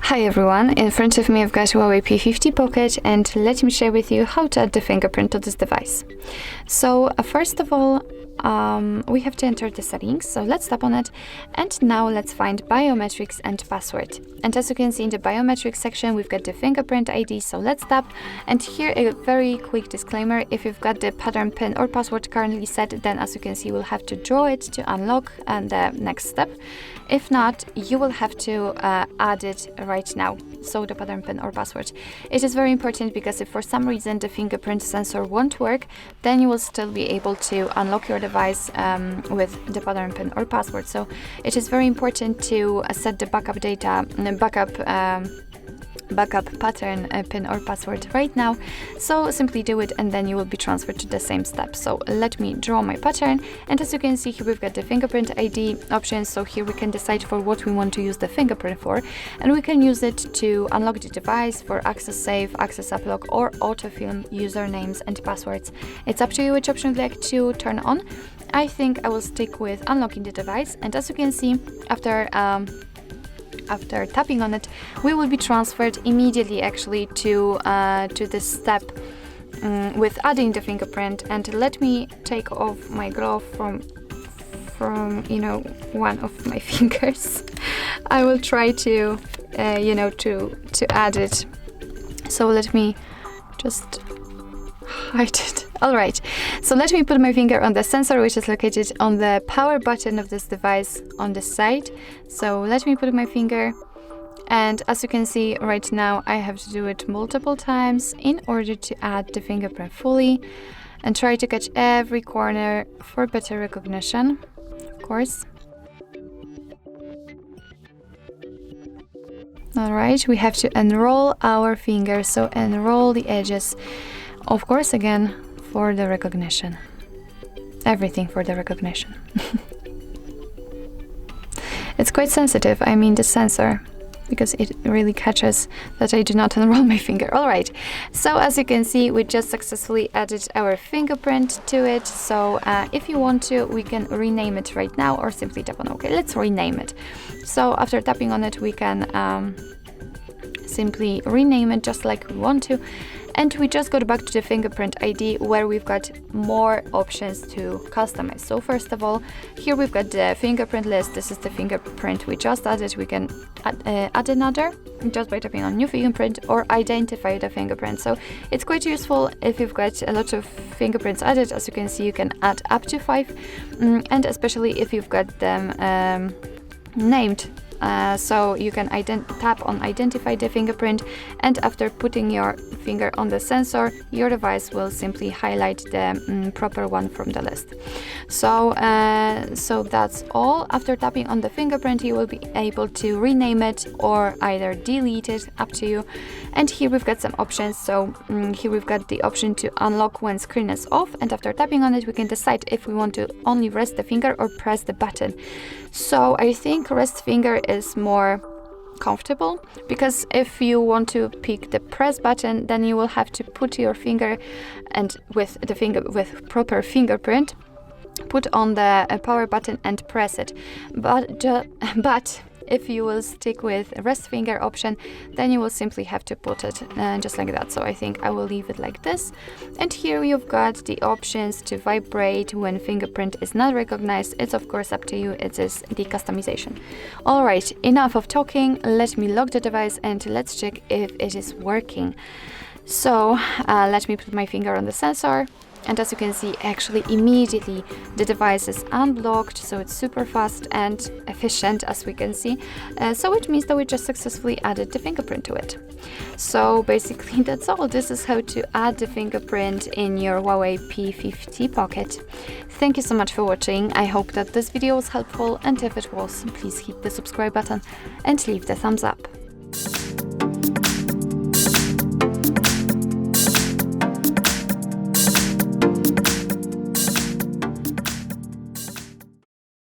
Hi everyone, in front of me I've got HUAWEI P50 Pocket, and let me share with you how to add the fingerprint to this device. So first of all, we have to enter the settings, so let's tap on it, and now let's find biometrics and password. And as you can see in the biometrics section, we've got the fingerprint ID, so let's tap. And here a very quick disclaimer: if you've got the pattern pin or password currently set, then as you can see, we'll have to draw it to unlock the next step. If not, you will have to add it right now, so the pattern pin or password. It is very important because if for some reason the fingerprint sensor won't work, then you will still be able to unlock your device with the pattern pin or password. So it is very important to set the backup data, backup pattern pin or password right now. So simply do it, and then you will be transferred to the same step. So let me draw my pattern, and as you can see here, we've got the fingerprint ID options. So here we can decide for what we want to use the fingerprint for, and we can use it to unlock the device, for access safe, access uplock, or autofilm usernames and passwords. It's up to you which option you'd like to turn on. I think I will stick with unlocking the device, and as you can see, after tapping on it, we will be transferred immediately actually to this step with adding the fingerprint. And let me take off my glove from one of my fingers. I will try to to add it, so let me just hide it. All right, so let me put my finger on the sensor, which is located on the power button of this device on the side. So let me put my finger, and as you can see right now, I have to do it multiple times in order to add the fingerprint fully, and try to catch every corner for better recognition, of course. All right, we have to enroll our finger, so enroll the edges, of course, again, for the recognition. Everything for the recognition. It's quite sensitive, I mean the sensor, because it really catches that I do not unroll my finger. All right, so as you can see, we just successfully added our fingerprint to it. So if you want to, we can rename it right now, or simply tap on OK. Let's rename it. So after tapping on it, we can simply rename it just like we want to. And we just go back to the fingerprint ID, where we've got more options to customize. So first of all, here we've got the fingerprint list. This is the fingerprint we just added. We can add another just by tapping on new fingerprint, or identify the fingerprint. So it's quite useful if you've got a lot of fingerprints added. As you can see, you can add up to 5, and especially if you've got them named. So you can tap on identify the fingerprint, and after putting your finger on the sensor, your device will simply highlight the proper one from the list. So that's all. After tapping on the fingerprint, you will be able to rename it or either delete it, up to you. And here we've got some options. So here we've got the option to unlock when screen is off, and after tapping on it, we can decide if we want to only rest the finger or press the button. So I think rest finger is more comfortable, because if you want to pick the press button, then you will have to put your finger, and with proper fingerprint, put on the power button and press it. But if you will stick with rest finger option, then you will simply have to put it just like that. So I think I will leave it like this. And here you've got the options to vibrate when fingerprint is not recognized. It's of course up to you. It is the customization. All right, enough of talking. Let me lock the device and let's check if it is working. So let me put my finger on the sensor. And as you can see, actually immediately the device is unblocked, so it's super fast and efficient, as we can see. So it means that we just successfully added the fingerprint to it. So basically that's all. This is how to add the fingerprint in your HUAWEI P50 Pocket. Thank you so much for watching. I hope that this video was helpful, and if it was, please hit the subscribe button and leave the thumbs up.